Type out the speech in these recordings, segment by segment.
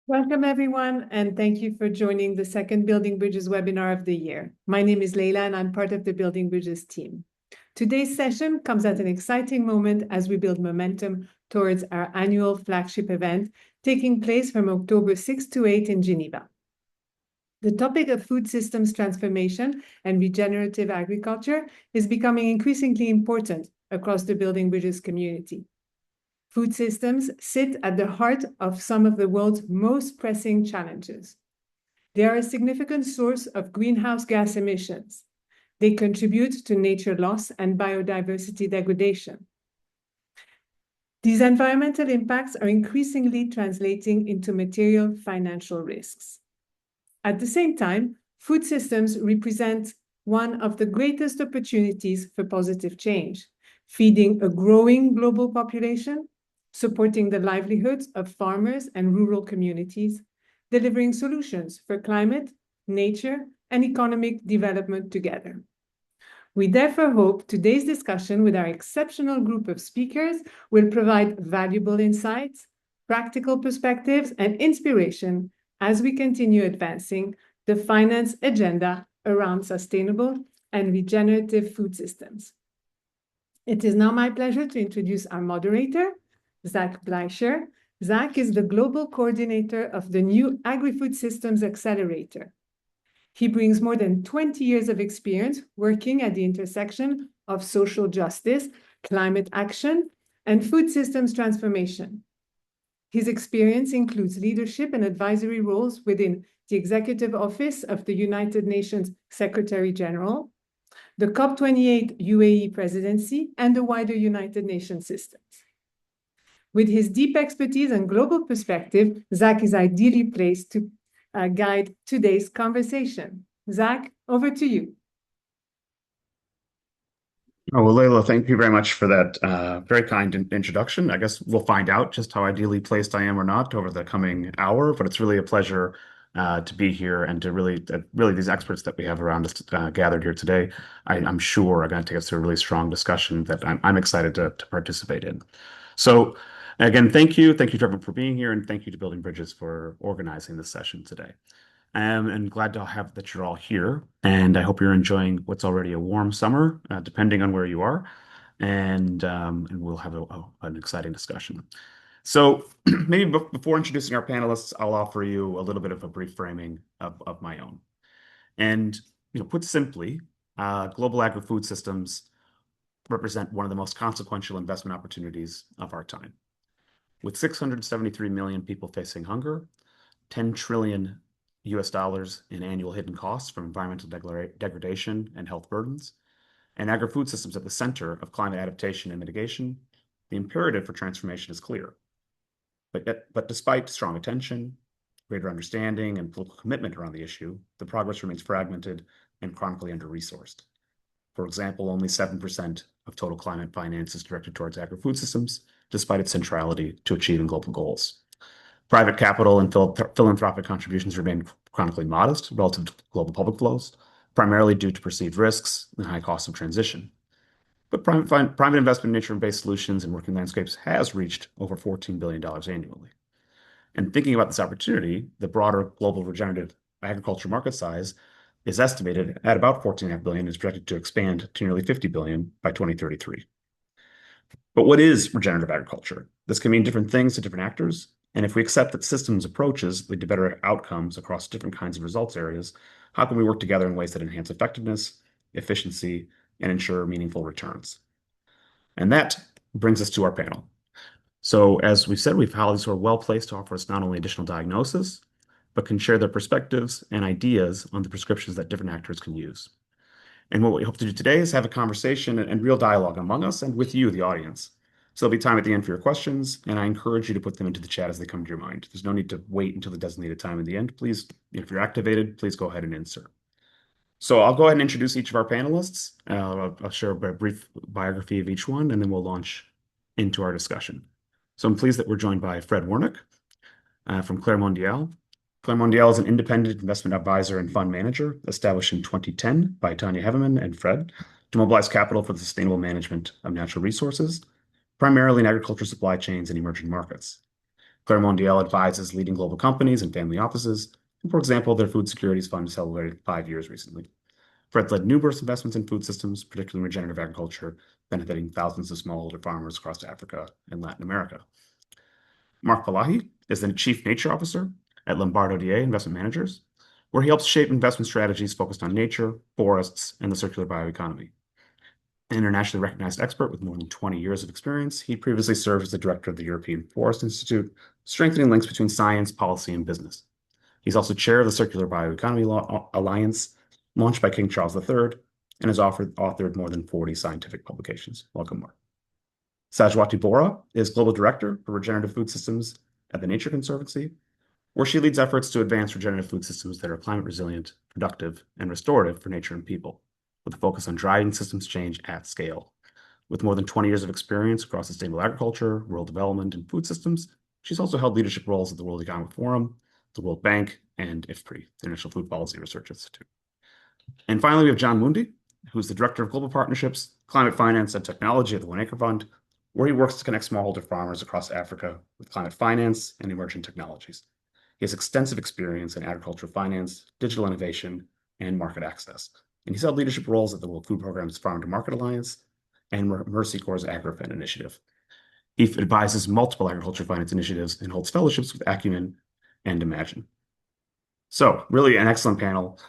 Welcome, everyone, and thank you for joining the second Building Bridges webinar of the year. My name is Leila, and I'm part of the Building Bridges team. Today's session comes at an exciting moment as we build momentum towards our annual flagship event, taking place from October 6 to 8 in Geneva. The topic of food systems transformation and regenerative agriculture is becoming increasingly important across the Building Bridges community. Food systems sit at the heart of some of the world's most pressing challenges. They are a significant source of greenhouse gas emissions. They contribute to nature loss and biodiversity degradation. These environmental impacts are increasingly translating into material financial risks. At the same time, food systems represent one of the greatest opportunities for positive change, feeding a growing global population, supporting the livelihoods of farmers and rural communities, delivering solutions for climate, nature, and economic development together. We therefore hope today's discussion with our exceptional group of speakers will provide valuable insights, practical perspectives, and inspiration as we continue advancing the finance agenda around sustainable and regenerative food systems. It is now my pleasure to introduce our moderator, Zac Bleicher. Zac is the global coordinator of the new Agrifood Systems Accelerator. He brings more than 20 years of experience working at the intersection of social justice, climate action, and food systems transformation. His experience includes leadership and advisory roles within the Executive Office of the United Nations Secretary General, the COP28 UAE presidency, and the wider United Nations systems. With his deep expertise and global perspective, Zac is ideally placed to guide today's conversation. Zac, over to you. Oh, well, Leila, thank you very much for that very kind introduction. I guess we'll find out just how ideally placed I am or not over the coming hour, but it's really a pleasure to be here and to really these experts that we have around us gathered here today, I'm sure are going to take us through a really strong discussion that I'm excited to participate in. So again, thank you to everyone for being here, and thank you to Building Bridges for organizing this session today. And glad to have that you're all here, and I hope you're enjoying what's already a warm summer, depending on where you are, and we'll have an exciting discussion. So maybe before introducing our panelists, I'll offer you a little bit of a brief framing of my own. And put simply, global agri-food systems represent one of the most consequential investment opportunities of our time. With 673 million people facing hunger, 10 trillion US dollars in annual hidden costs from environmental degradation and health burdens, and agri-food systems at the center of climate adaptation and mitigation, the imperative for transformation is clear. But despite strong attention, greater understanding, and political commitment around the issue, the progress remains fragmented and chronically under-resourced. For example, only 7% of total climate finance is directed towards agri-food systems, despite its centrality to achieving global goals. Private capital and philanthropic contributions remain chronically modest relative to global public flows, primarily due to perceived risks and high costs of transition. But private investment in nature-based solutions and working landscapes has reached over $14 billion annually. And thinking about this opportunity, the broader global regenerative agriculture market size is estimated at about $14.5 billion, is projected to expand to nearly $50 billion by 2033. But what is regenerative agriculture? This can mean different things to different actors. And if we accept that systems approaches lead to better outcomes across different kinds of results areas, how can we work together in ways that enhance effectiveness, efficiency, and ensure meaningful returns? And that brings us to our panel. So as we've said, we've colleagues who are well placed to offer us not only additional diagnosis, but can share their perspectives and ideas on the prescriptions that different actors can use. And what we hope to do today is have a conversation and real dialogue among us and with you, the audience. So there'll be time at the end for your questions, and I encourage you to put them into the chat as they come to your mind. There's no need to wait until the designated time in the end. Please, if you're activated, please go ahead and insert. So I'll go ahead and introduce each of our panelists. I'll share a brief biography of each one, and then we'll launch into our discussion. So I'm pleased that we're joined by Fred Wernick from Claire Mondial. Claire Mondial is an independent investment advisor and fund manager established in 2010 by Tanya Heaveman and Fred to mobilize capital for the sustainable management of natural resources, primarily in agriculture supply chains and emerging markets. Claire Mondial advises leading global companies and family offices. And for example, their food securities fund celebrated 5 years recently. Fred led numerous investments in food systems, particularly in regenerative agriculture, benefiting thousands of smallholder farmers across Africa and Latin America. Mark Palahi is the Chief Nature Officer at Lombardo DA Investment Managers, where he helps shape investment strategies focused on nature, forests, and the circular bioeconomy. An internationally recognized expert with more than 20 years of experience, he previously served as the director of the European Forest Institute, strengthening links between science, policy, and business. He's also chair of the Circular Bioeconomy Alliance, launched by King Charles III, and has authored more than 40 scientific publications. Welcome, Mark. Sajwati Bora is Global Director for Regenerative Food Systems at the Nature Conservancy, where she leads efforts to advance regenerative food systems that are climate resilient, productive, and restorative for nature and people, with a focus on driving systems change at scale. With more than 20 years of experience across sustainable agriculture, rural development, and food systems, she's also held leadership roles at the World Economic Forum, the World Bank, and IFPRI, the International Food Policy Research Institute. And finally, we have John Mundi, who's the Director of Global Partnerships, Climate Finance, and Technology at the One Acre Fund, where he works to connect smallholder farmers across Africa with climate finance and emerging technologies. He has extensive experience in agricultural finance, digital innovation, and market access. And he's held leadership roles at the World Food Programme's Farm to Market Alliance and Mercy Corps' AgriFin initiative. He advises multiple agriculture finance initiatives and holds fellowships with Acumen and Imagine. So really an excellent panel,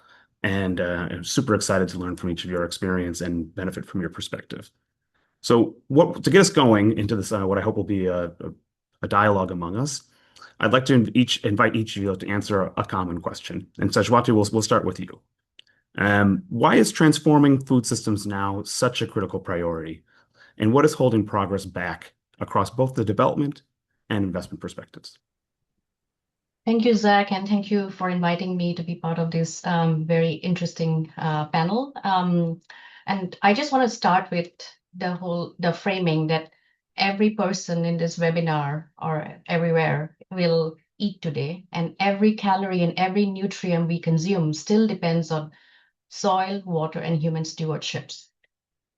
and I'm super excited to learn from each of your experience and benefit from your perspective. So to get us going into this, what I hope will be a dialogue among us, I'd like to invite each of you to answer a common question. And Sajwati, we'll start with you. Why is transforming food systems now such a critical priority? And what is holding progress back across both the development and investment perspectives? Thank you, Zach, and thank you for inviting me to be part of this very interesting panel. And I just want to start with the framing that every person in this webinar or everywhere will eat today, and every calorie and every nutrient we consume still depends on soil, water, and human stewardships.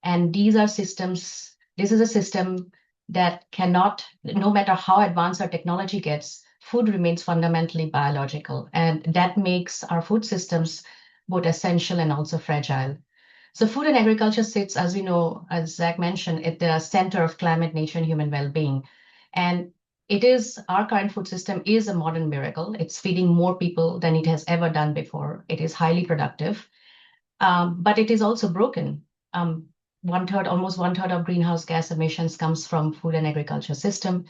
And these are systems, this is a system that cannot, no matter how advanced our technology gets, food remains fundamentally biological. And that makes our food systems both essential and also fragile. So food and agriculture sits, as we know, as Zach mentioned, at the center of climate, nature, and human well-being. And our current food system is a modern miracle. It's feeding more people than it has ever done before. It is highly productive, but it is also broken. Almost one third of greenhouse gas emissions comes from food and agriculture system.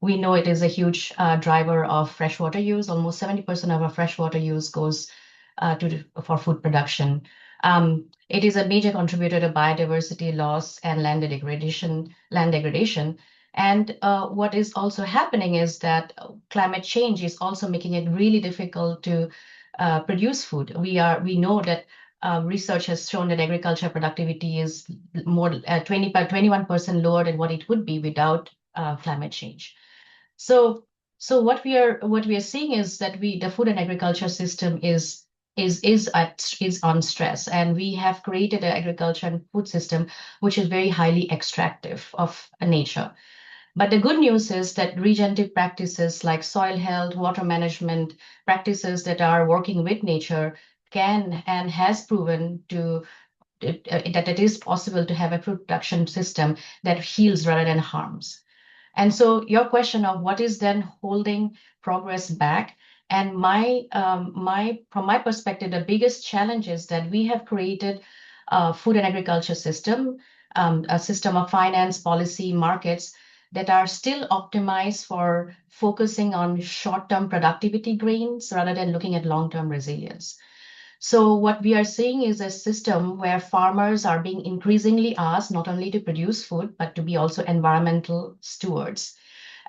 We know it is a huge driver of freshwater use. Almost 70% of our freshwater use goes for food production. It is a major contributor to biodiversity loss and land degradation. And what is also happening is that climate change is also making it really difficult to produce food. We know that research has shown that agriculture productivity is more 21% lower than what it would be without climate change. So what we are seeing is that the food and agriculture system is on stress, and we have created an agriculture and food system which is very highly extractive of nature. But the good news is that regenerative practices like soil health, water management, practices that are working with nature can and has proven that it is possible to have a food production system that heals rather than harms. And so your question of what is then holding progress back, and from my perspective, the biggest challenge is that we have created a food and agriculture system, a system of finance, policy, markets that are still optimized for focusing on short-term productivity gains rather than looking at long-term resilience. So what we are seeing is a system where farmers are being increasingly asked not only to produce food, but to be also environmental stewards.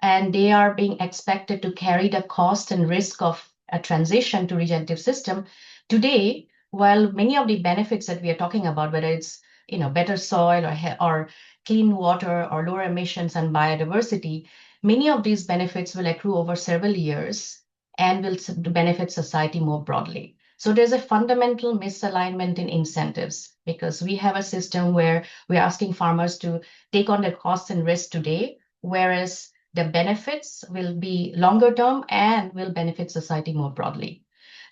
And they are being expected to carry the cost and risk of a transition to regenerative system. Today, while many of the benefits that we are talking about, whether it's better soil or clean water or lower emissions and biodiversity, many of these benefits will accrue over several years and will benefit society more broadly. So there's a fundamental misalignment in incentives, because we have a system where we're asking farmers to take on the costs and risks today, whereas the benefits will be longer term and will benefit society more broadly.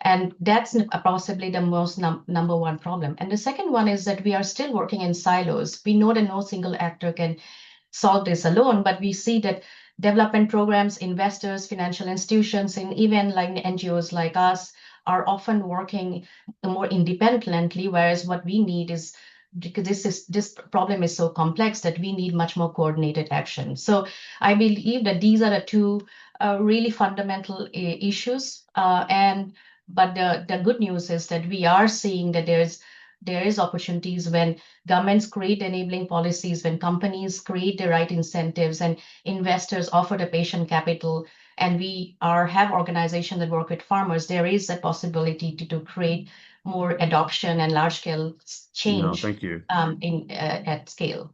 And that's possibly the most number one problem. And the second one is that we are still working in silos. We know that no single actor can solve this alone, but we see that development programs, investors, financial institutions, and even like NGOs like us are often working more independently, whereas what we need is, because this problem is so complex, that we need much more coordinated action. So I believe that these are the two really fundamental issues. But the good news is that we are seeing that there is opportunities when governments create enabling policies, when companies create the right incentives, and investors offer the patient capital, and we have organizations that work with farmers. There is a possibility to create more adoption and large-scale change. No, thank you. At scale.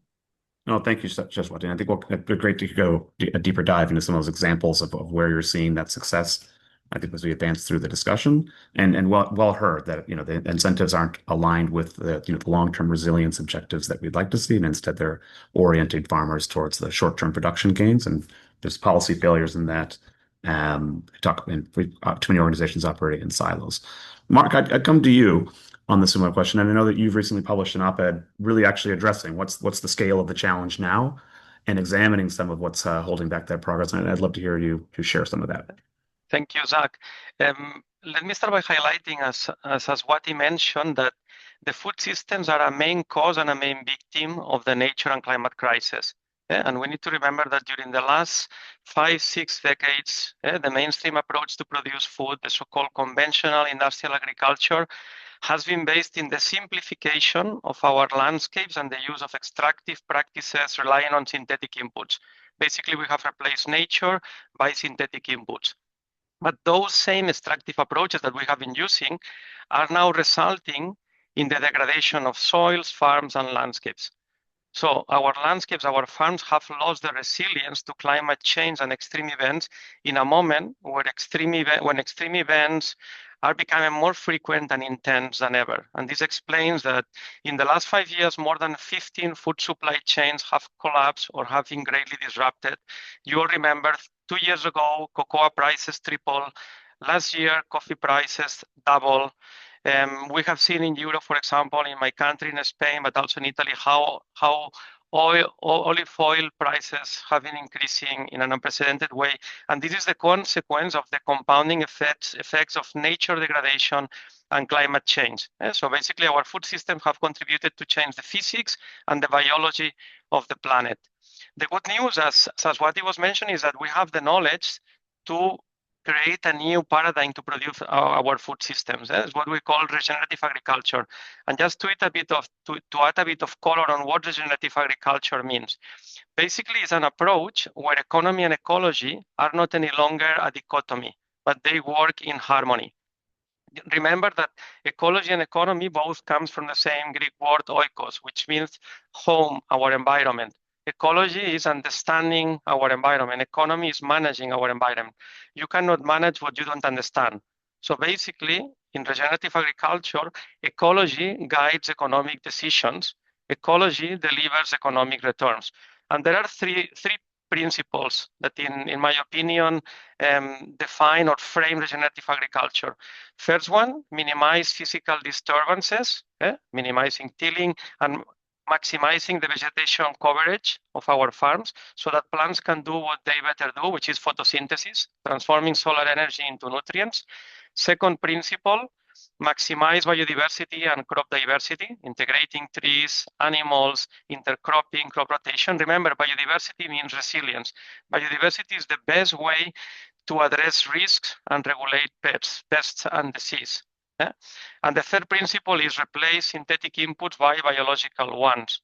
No, thank you, Jaswati. I think it'd be great to go a deeper dive into some of those examples of where you're seeing that success. I think as we advance through the discussion, and well heard that the incentives aren't aligned with the long-term resilience objectives that we'd like to see, and instead they're orienting farmers towards the short-term production gains. And there's policy failures in that. Too many organizations operating in silos. Mark, I'd come to you on the similar question, and I know that you've recently published an op-ed really actually addressing what's the scale of the challenge now, and examining some of what's holding back that progress. And I'd love to hear you share some of that. Thank you, Zach. Let me start by highlighting, as Swati mentioned, that the food systems are a main cause and a main victim of the nature and climate crisis. And we need to remember that during the last 5-6 decades, the mainstream approach to produce food, the so-called conventional industrial agriculture, has been based in the simplification of our landscapes and the use of extractive practices relying on synthetic inputs. Basically, we have replaced nature by synthetic inputs. But those same extractive approaches that we have been using are now resulting in the degradation of soils, farms, and landscapes. So our landscapes, our farms have lost the resilience to climate change and extreme events in a moment where extreme events are becoming more frequent and intense than ever. And this explains that in the last 5 years, more than 15 food supply chains have collapsed or have been greatly disrupted. You all remember 2 years ago, cocoa prices tripled. Last year, coffee prices doubled. We have seen in Europe, for example, in my country, in Spain, but also in Italy, how olive oil prices have been increasing in an unprecedented way. And this is the consequence of the compounding effects of nature degradation and climate change. So basically, our food systems have contributed to change the physics and the biology of the planet. The good news, as Swati was mentioning, is that we have the knowledge to create a new paradigm to produce our food systems. That's what we call regenerative agriculture. And just to add a bit of color on what regenerative agriculture means. Basically, it's an approach where economy and ecology are not any longer a dichotomy, but they work in harmony. Remember that ecology and economy both comes from the same Greek word oikos, which means home, our environment. Ecology is understanding our environment. Economy is managing our environment. You cannot manage what you don't understand. So basically, in regenerative agriculture, ecology guides economic decisions. Ecology delivers economic returns. And there are three principles that, in my opinion, define or frame regenerative agriculture. First one, minimize physical disturbances, minimizing tilling and maximizing the vegetation coverage of our farms so that plants can do what they better do, which is photosynthesis, transforming solar energy into nutrients. Second principle, maximize biodiversity and crop diversity, integrating trees, animals, intercropping, crop rotation. Remember, biodiversity means resilience. Biodiversity is the best way to address risks and regulate pests and disease. And the third principle is replace synthetic inputs by biological ones.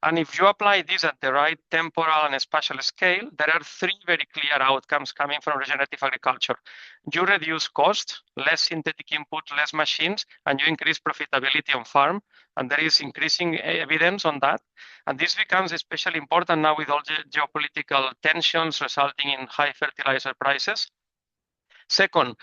And if you apply this at the right temporal and spatial scale, there are three very clear outcomes coming from regenerative agriculture. You reduce cost, less synthetic input, less machines, and you increase profitability on farm. And there is increasing evidence on that. And this becomes especially important now with all the geopolitical tensions resulting in high fertilizer prices. Second,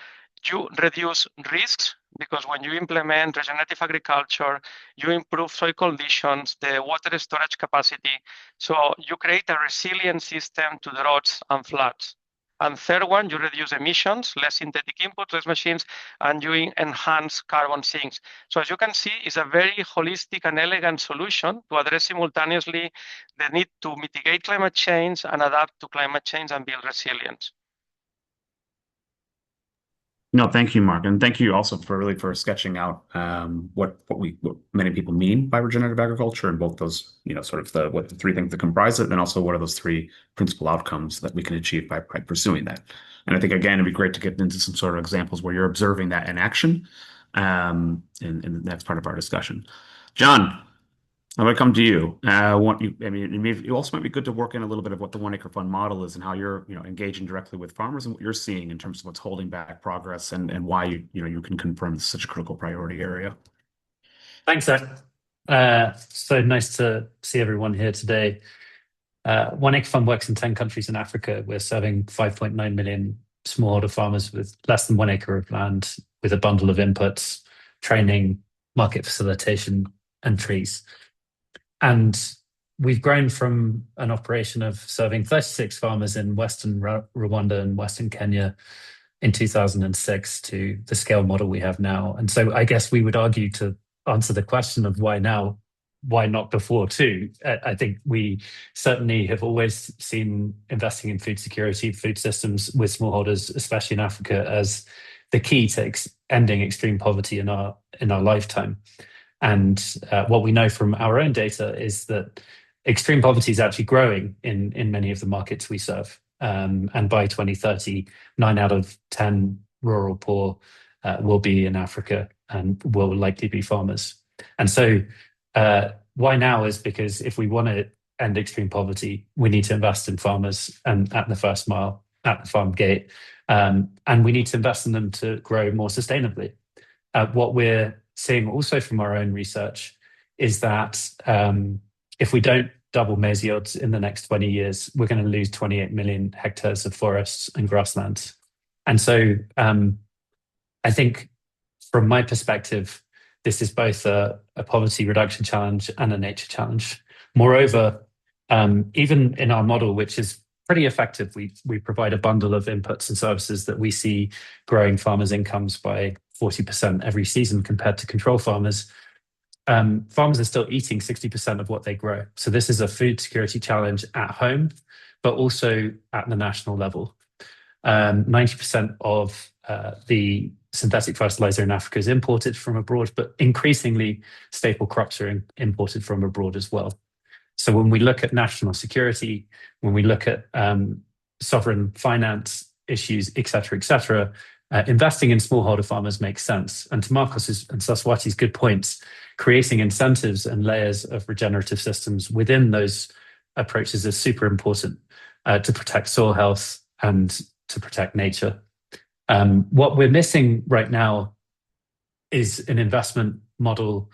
You reduce risks because when you implement regenerative agriculture, you improve soil conditions, the water storage capacity. So you create a resilient system to droughts and floods. And third one, you reduce emissions, less synthetic inputs, less machines, and you enhance carbon sinks. So as you can see, it's a very holistic and elegant solution to address simultaneously the need to mitigate climate change and adapt to climate change and build resilience. No, thank you, Mark, and thank you also for sketching out what many people mean by regenerative agriculture, and both those, sort of what the three things that comprise it, and also what are those three principal outcomes that we can achieve by pursuing that. And I think again, it'd be great to get into some sort of examples where you're observing that in action, in the next part of our discussion. John, I'm going to come to you. It also might be good to work in a little bit of what the 1 Acre Fund model is and how you're, engaging directly with farmers and what you're seeing in terms of what's holding back progress and why you can confirm this is such a critical priority area. Thanks, Zach. So nice to see everyone here today. 1 Acre Fund works in 10 countries in Africa. We're serving 5.9 million smallholder farmers with less than 1 acre of land, with a bundle of inputs, training, market facilitation, and trees. And we've grown from an operation of serving 36 farmers in Western Rwanda and Western Kenya in 2006 to the scale model we have now. And so I guess we would argue, to answer the question of why now, why not before too? I think we certainly have always seen investing in food security, food systems with smallholders, especially in Africa, as the key to ending extreme poverty in our lifetime. And what we know from our own data is that extreme poverty is actually growing in many of the markets we serve. And by 2030, 9 out of 10 rural poor will be in Africa and will likely be farmers. And so why now is because if we want to end extreme poverty, we need to invest in farmers and at the first mile, at the farm gate. And we need to invest in them to grow more sustainably. What we're seeing also from our own research is that if we don't double maize yields in the next 20 years, we're going to lose 28 million hectares of forests and grasslands. And so I think from my perspective, this is both a poverty reduction challenge and a nature challenge. Moreover, even in our model, which is pretty effective, we provide a bundle of inputs and services that we see growing farmers' incomes by 40% every season compared to control farmers. Farmers are still eating 60% of what they grow. So this is a food security challenge at home, but also at the national level. 90% of the synthetic fertilizer in Africa is imported from abroad, but increasingly staple crops are imported from abroad as well. So when we look at national security, when we look at sovereign finance issues, et cetera, investing in smallholder farmers makes sense. And to Marcos and Saswati's good points, creating incentives and layers of regenerative systems within those approaches is super important to protect soil health and to protect nature. What we're missing right now is an investment model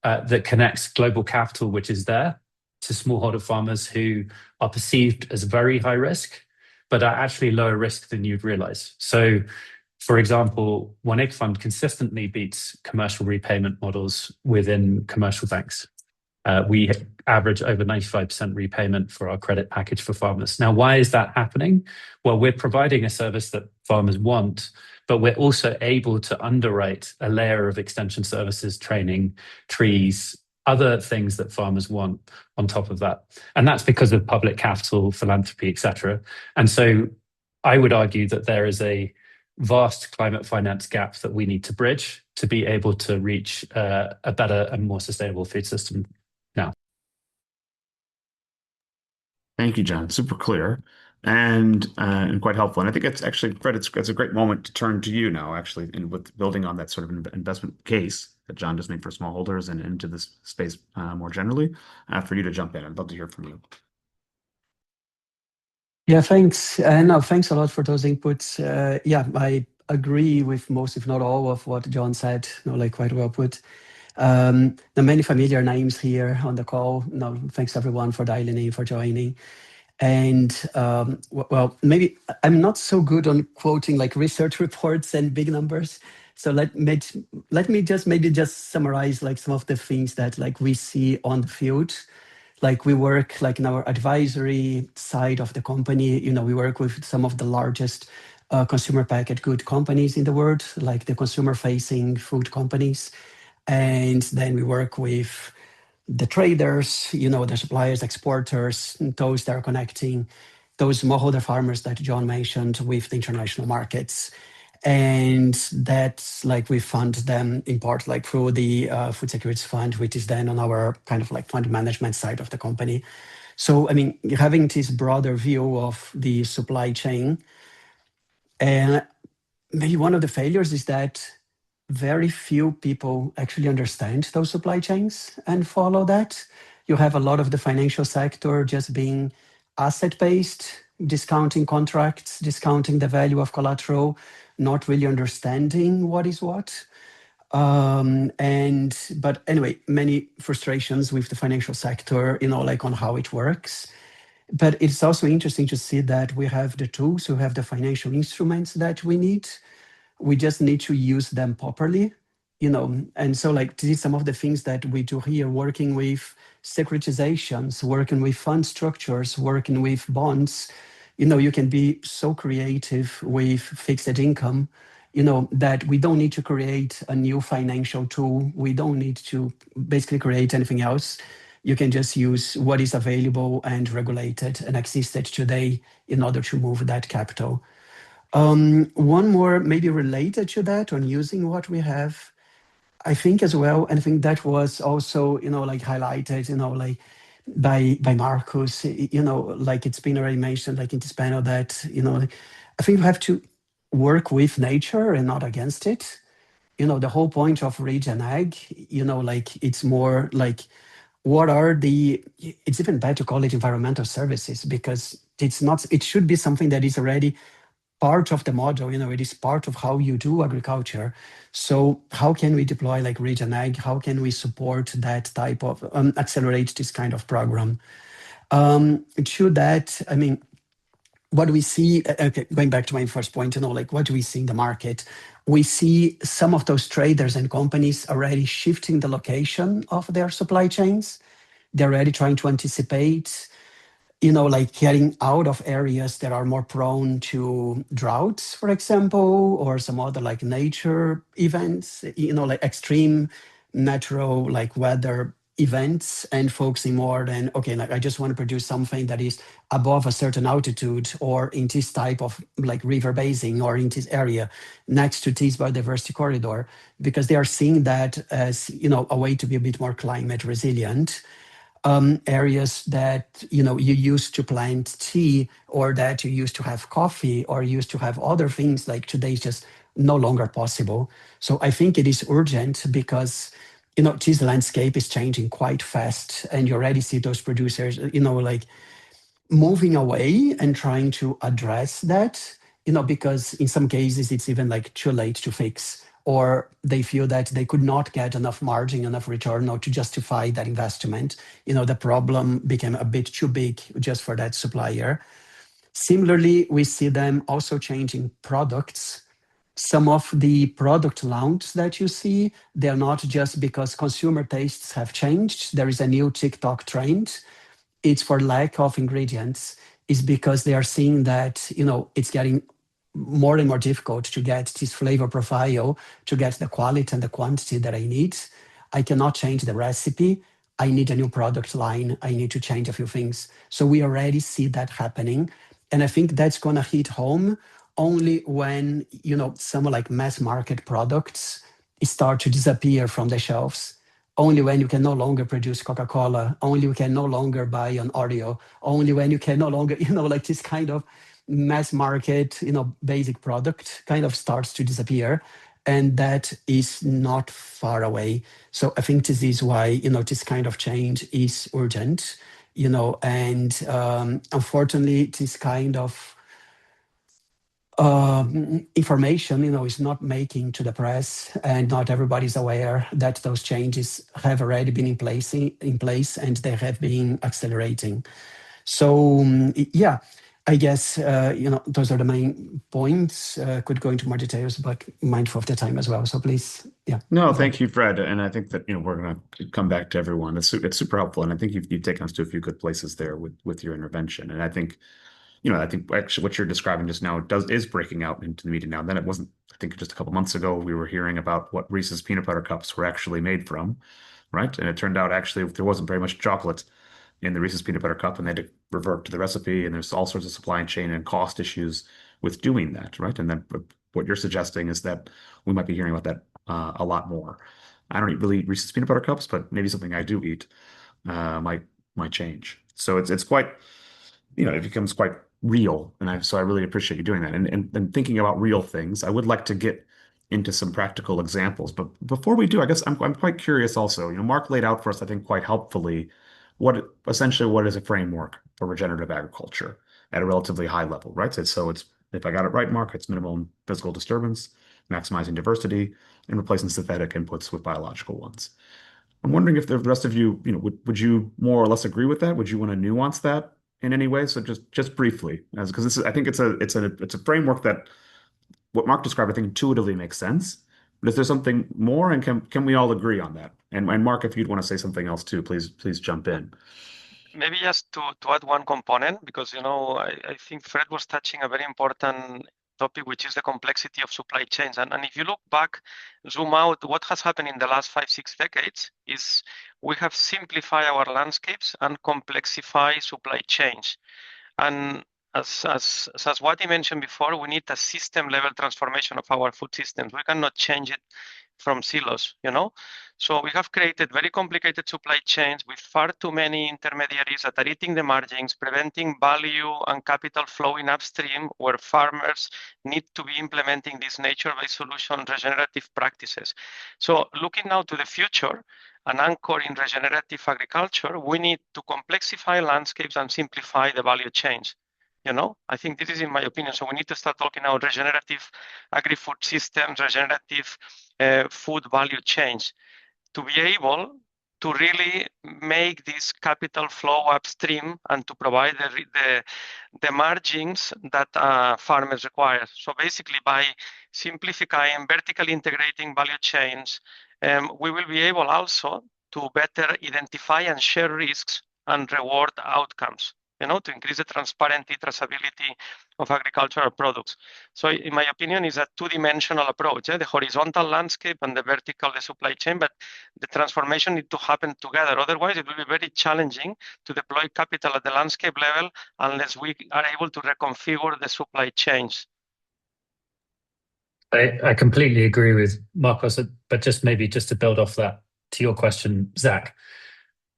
that connects global capital, which is there, to smallholder farmers who are perceived as very high risk, but are actually lower risk than you'd realize. So, for example, 1 Acre Fund consistently beats commercial repayment models within commercial banks. We average over 95% repayment for our credit package for farmers. Now, why is that happening? Well, we're providing a service that farmers want, but we're also able to underwrite a layer of extension services, training, trees, other things that farmers want on top of that. And that's because of public capital, philanthropy, et cetera. And so I would argue that there is a vast climate finance gap that we need to bridge to be able to reach a better and more sustainable food system now. Thank you, John. Super clear and quite helpful. And I think it's actually, Fred, it's a great moment to turn to you now, actually, with building on that sort of investment case that John just made for smallholders and into this space more generally, for you to jump in. I'd love to hear from you. Yeah, thanks. No, thanks a lot for those inputs. Yeah, I agree with most, if not all, of what John said. Quite well put. There are many familiar names here on the call. No, thanks everyone for dialing in, for joining. And well, maybe I'm not so good on quoting like research reports and big numbers. So let me just summarize like some of the things that like we see on the field. Like we work like in our advisory side of the company, we work with some of the largest consumer packaged good companies in the world, like the consumer facing food companies. And then we work with the traders, the suppliers, exporters, those that are connecting those smallholder farmers that John mentioned with the international markets. And that's like we fund them in part like through the Food Securities Fund, which is then on our kind of like fund management side of the company. So, I mean, having this broader view of the supply chain, and maybe one of the failures is that very few people actually understand those supply chains and follow that. You have a lot of the financial sector just being asset-based, discounting contracts, discounting the value of collateral, not really understanding what is what. But anyway, many frustrations with the financial sector, like on how it works. But it's also interesting to see that we have the tools, we have the financial instruments that we need. We just need to use them properly, And so like this is some of the things that we do here, working with securitizations, working with fund structures, working with bonds. You can be so creative with fixed income, that we don't need to create a new financial tool. We don't need to basically create anything else. You can just use what is available and regulated and existed today in order to move that capital. One more maybe related to that on using what we have, I think as well, and I think that was also, like highlighted, like by Marcus, like it's been already mentioned, like in this panel that, I think we have to work with nature and not against it. The whole point of Regen Ag, like it's more like it's even better to call it environmental services because it should be something that is already part of the model, it is part of how you do agriculture. So how can we deploy like Regen Ag? How can we support that type of, accelerate this kind of program? To that, I mean, what do we see? Okay, going back to my first point, like what do we see in the market? We see some of those traders and companies already shifting the location of their supply chains. They're already trying to anticipate, like getting out of areas that are more prone to droughts, for example, or some other like nature events, like extreme natural like weather events, and focusing more than, okay, like I just want to produce something that is above a certain altitude or in this type of like river basin or in this area next to this biodiversity corridor, because they are seeing that as, a way to be a bit more climate resilient. Areas that you used to plant tea or that you used to have coffee or used to have other things, like today is just no longer possible. So I think it is urgent because this landscape is changing quite fast, and you already see those producers like moving away and trying to address that, because in some cases it's even like too late to fix, or they feel that they could not get enough margin, enough return, or to justify that investment. The problem became a bit too big just for that supplier. Similarly, we see them also changing products. Some of the product launches that you see, they're not just because consumer tastes have changed. There is a new TikTok trend. It's for lack of ingredients. Is because they are seeing that, it's getting more and more difficult to get this flavor profile, to get the quality and the quantity that I need. I cannot change the recipe. I need a new product line. I need to change a few things. So we already see that happening. And I think that's going to hit home only when, some like mass market products start to disappear from the shelves. Only when you can no longer produce Coca-Cola, only you can no longer buy an Oreo, only when you can no longer, like this kind of mass market, basic product kind of starts to disappear. And that is not far away. So I think this is why, this kind of change is urgent, and unfortunately, this kind of information, is not making to the press, and not everybody's aware that those changes have already been in place, and they have been accelerating. So yeah, I guess those are the main points. Could go into more details, but mindful of the time as well. So please, yeah. No, thank you, Fred. And I think that we're going to come back to everyone. It's super helpful, and I think you've taken us to a few good places there with your intervention. And I think actually what you're describing just now is breaking out into the media now. Then it wasn't. I think just a couple months ago we were hearing about what Reese's peanut butter cups were actually made from, right? And it turned out actually there wasn't very much chocolate in the Reese's peanut butter cup, and they had to revert to the recipe. And there's all sorts of supply chain and cost issues with doing that, right? And then what you're suggesting is that we might be hearing about that a lot more. I don't really eat Reese's peanut butter cups, but maybe something I do eat might change. So it's quite, it becomes quite real, and I really appreciate you doing that. And thinking about real things, I would like to get into some practical examples. But before we do, I guess I'm quite curious also. Mark laid out for us, I think, quite helpfully what is a framework for regenerative agriculture at a relatively high level, right? So it's, if I got it right, Mark, it's minimum physical disturbance, maximizing diversity, and replacing synthetic inputs with biological ones. I'm wondering if the rest of you, would you more or less agree with that? Would you want to nuance that in any way? So just briefly, because I think it's a framework that what Mark described, I think intuitively makes sense. But is there something more, and can we all agree on that? And Mark, if you'd want to say something else too, please jump in. Maybe just to add one component, because I think Fred was touching a very important topic, which is the complexity of supply chains. And if you look back, zoom out, what has happened in the last 5-6 decades is we have simplified our landscapes and complexify supply chains. And as Wati mentioned before, we need a system level transformation of our food systems. We cannot change it from silos, So we have created very complicated supply chains with far too many intermediaries that are eating the margins, preventing value and capital flowing upstream, where farmers need to be implementing these nature-based solution regenerative practices. So looking now to the future, an anchor in regenerative agriculture, we need to complexify landscapes and simplify the value chains. I think this is in my opinion. So we need to start talking about regenerative agri-food systems, regenerative food value chains to be able to really make this capital flow upstream and to provide the margins that farmers require. So basically by simplifying, vertically integrating value chains, we will be able also to better identify and share risks and reward outcomes, to increase the transparency, traceability of agricultural products. So in my opinion, is a two-dimensional approach, the horizontal landscape and the vertical, the supply chain, but the transformation needs to happen together. Otherwise, it will be very challenging to deploy capital at the landscape level unless we are able to reconfigure the supply chains. I completely agree with Marcos, but just to build off that to your question, Zach,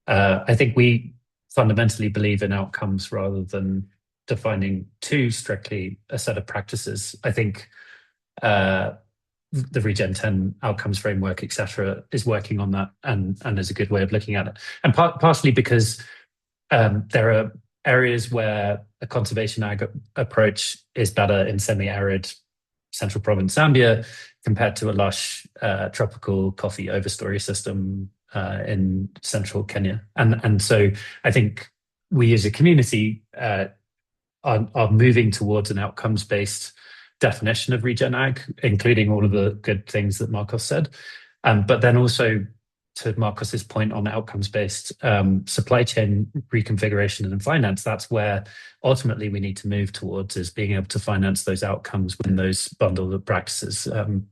I think we fundamentally believe in outcomes rather than defining too strictly a set of practices. I think the Regen 10 outcomes framework, etc., is working on that and is a good way of looking at it. And partially because there are areas where a conservation ag approach is better in semi-arid Central Province Zambia compared to a lush tropical coffee overstory system in central Kenya. And so I think we as a community are moving towards an outcomes-based definition of regen ag, including all of the good things that Marcos said. But then also to Marcos's point on outcomes-based supply chain reconfiguration and finance, that's where ultimately we need to move towards, is being able to finance those outcomes within those bundle of practices. And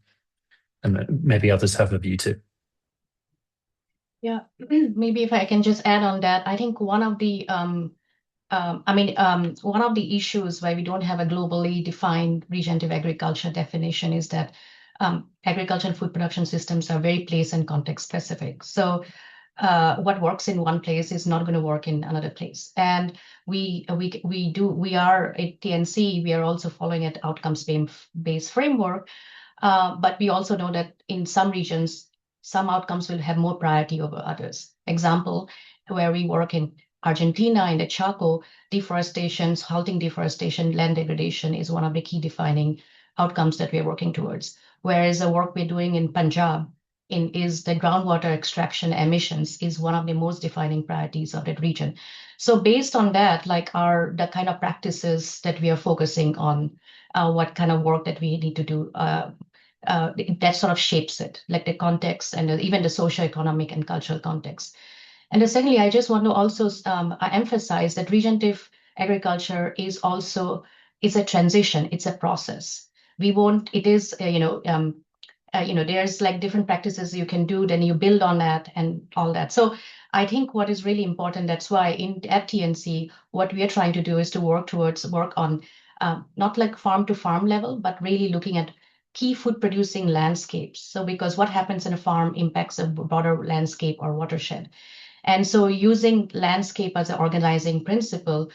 maybe others have a view too. Yeah, maybe if I can just add on that, I think one of the one of the issues why we don't have a globally defined regenerative agriculture definition is that agriculture and food production systems are very place and context specific. So what works in one place is not going to work in another place. And we are at TNC, we are also following an outcomes-based framework, but we also know that in some regions, some outcomes will have more priority over others. Example, where we work in Argentina, in the Chaco, halting deforestation, land degradation is one of the key defining outcomes that we're working towards. Whereas the work we're doing in Punjab, is the groundwater extraction emissions is one of the most defining priorities of that region. So based on that, like the kind of practices that we are focusing on, what kind of work that we need to do, that sort of shapes it, like the context and even the socio-economic and cultural context. And then secondly, I just want to also emphasize that regenerative agriculture is a transition, it's a process. There's like different practices you can do, then you build on that and all that. So I think what is really important, that's why at TNC, what we are trying to do is to work on not like farm to farm level, but really looking at key food producing landscapes. So because what happens in a farm impacts a broader landscape or watershed. And so using landscape as an organizing principle,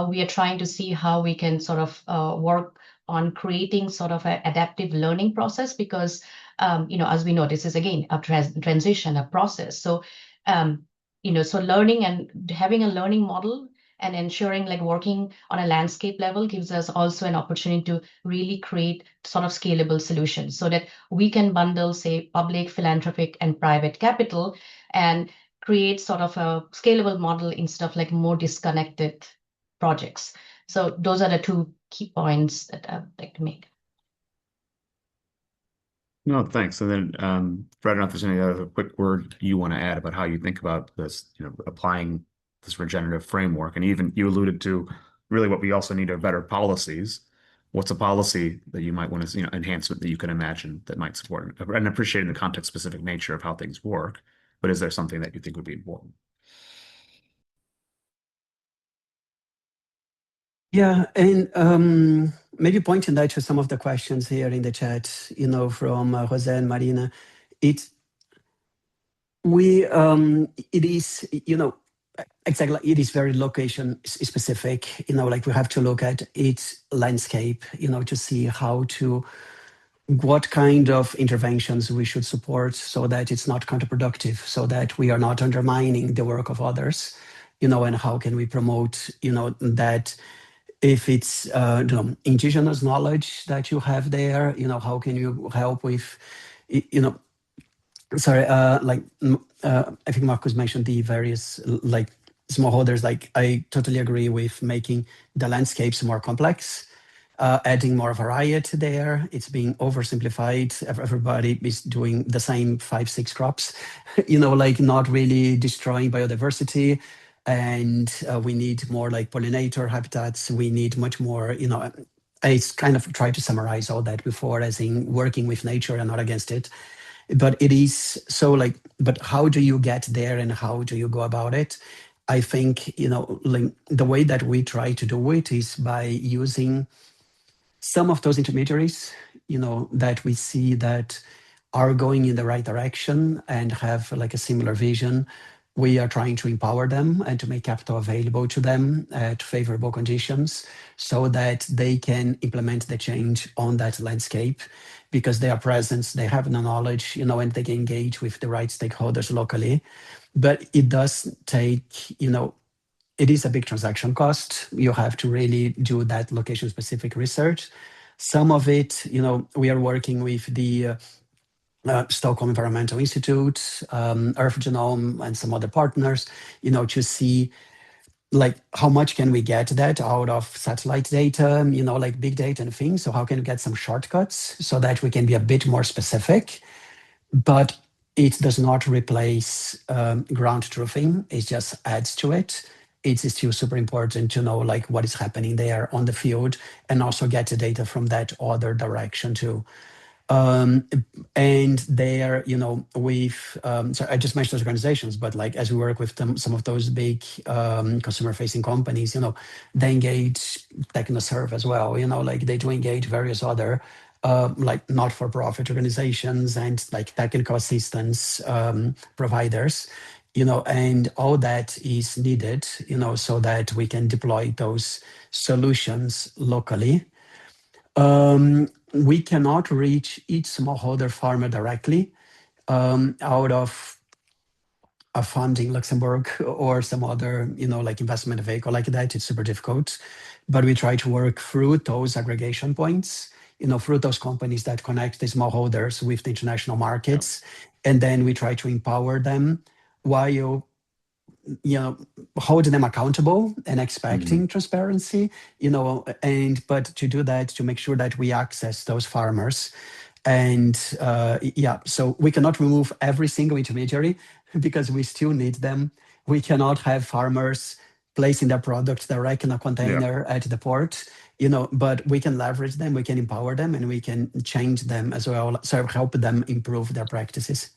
we are trying to see how we can sort of work on creating sort of an adaptive learning process because, as we know, this is again a transition, a process. So, so learning and having a learning model and ensuring like working on a landscape level gives us also an opportunity to really create sort of scalable solutions so that we can bundle, say, public, philanthropic, and private capital and create sort of a scalable model instead of like more disconnected projects. So those are the two key points that I'd like to make. No, thanks. And then, Fred, I don't know if there's any other quick word you want to add about how you think about this, applying this regenerative framework. And even you alluded to really what we also need are better policies. What's a policy that you might want to, enhancement that you can imagine that might support it? And appreciating the context-specific nature of how things work, but is there something that you think would be important? Yeah, and maybe pointing that to some of the questions here in the chat, from Jose and Marina, it is, exactly, it is very location specific, like we have to look at its landscape, to see what kind of interventions we should support so that it's not counterproductive, so that we are not undermining the work of others, and how can we promote, that if it's indigenous knowledge that you have there, how can you help with, sorry, I think Marcus mentioned the various like smallholders. Like I totally agree with making the landscapes more complex, adding more variety there. It's being oversimplified. Everybody is doing the same 5-6 crops, like not really destroying biodiversity. And we need more like pollinator habitats. We need much more, I kind of tried to summarize all that before as in working with nature and not against it. But it is so like, but how do you get there and how do you go about it? I think, like the way that we try to do it is by using some of those intermediaries, that we see that are going in the right direction and have like a similar vision. We are trying to empower them and to make capital available to them at favorable conditions so that they can implement the change on that landscape because they are present, they have the knowledge, and they can engage with the right stakeholders locally. But it does take, it is a big transaction cost. You have to really do that location-specific research. Some of it, we are working with the Stockholm Environmental Institute, Earth Genome, and some other partners, to see like how much can we get that out of satellite data, like big data and things. So how can we get some shortcuts so that we can be a bit more specific, but it does not replace ground truthing. It just adds to it. It's still super important to know like what is happening there on the field and also get the data from that other direction too. And there, with, so I just mentioned those organizations, but like as we work with them, some of those big consumer-facing companies, they engage TechnoServe as well, like they do engage various other like not-for-profit organizations and like technical assistance providers, and all that is needed, so that we can deploy those solutions locally. We cannot reach each smallholder farmer directly out of a funding Luxembourg or some other, like investment vehicle like that. It's super difficult. But we try to work through those aggregation points, through those companies that connect the smallholders with the international markets and then we try to empower them while holding them accountable and expecting transparency, but to do that, to make sure that we access those farmers. And so we cannot remove every single intermediary because we still need them. We cannot have farmers placing their products direct in a container at the port, but we can leverage them, we can empower them, and we can change them as well, so help them improve their practices.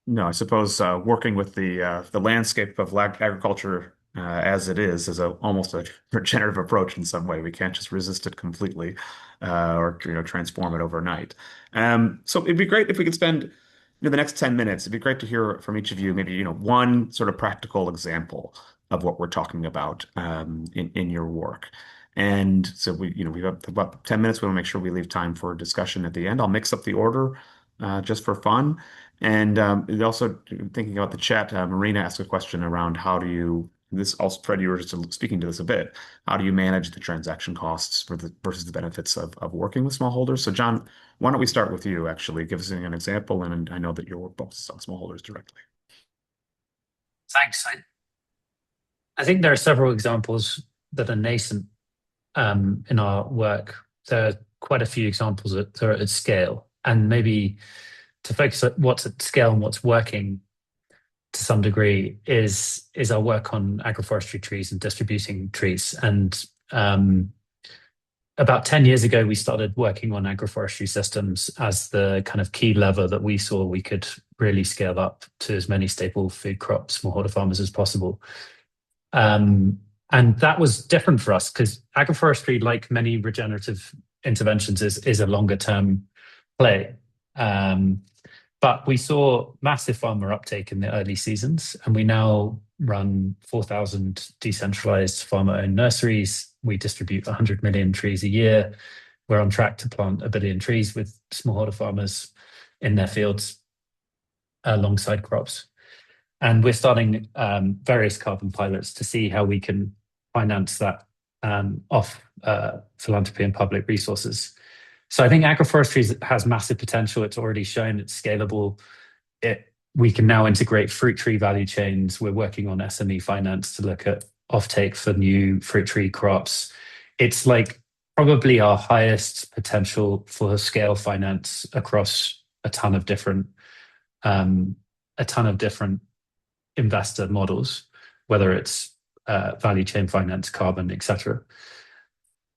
No, I suppose working with the landscape of agriculture as it is almost a regenerative approach in some way. We can't just resist it completely or transform it overnight. So it'd be great if we could spend the next 10 minutes. It'd be great to hear from each of you maybe one sort of practical example of what we're talking about in your work. And so we've got about 10 minutes. We want to make sure we leave time for discussion at the end. I'll mix up the order just for fun. And also thinking about the chat, Marina asked a question around this also, Fred, you were just speaking to this a bit. How do you manage the transaction costs versus the benefits of working with smallholders? So John, why don't we start with you, actually? Give us an example, and I know that your work focuses on smallholders directly. Thanks. I think there are several examples that are nascent in our work. There are quite a few examples that are at scale, and maybe to focus on what's at scale and what's working to some degree is our work on agroforestry trees and distributing trees. And about 10 years ago, we started working on agroforestry systems as the kind of key lever that we saw we could really scale up to as many staple food crops, smallholder farmers as possible. And that was different for us because agroforestry, like many regenerative interventions, is a longer term play. But we saw massive farmer uptake in the early seasons, and we now run 4,000 decentralized farmer-owned nurseries. We distribute 100 million trees a year. We're on track to plant 1 billion trees with smallholder farmers in their fields alongside crops. And we're starting various carbon pilots to see how we can finance that off philanthropy and public resources. So I think agroforestry has massive potential. It's already shown it's scalable. We can now integrate fruit tree value chains. We're working on SME finance to look at offtake for new fruit tree crops. It's like probably our highest potential for scale finance across a ton of different investor models, whether it's value chain finance, carbon, etc.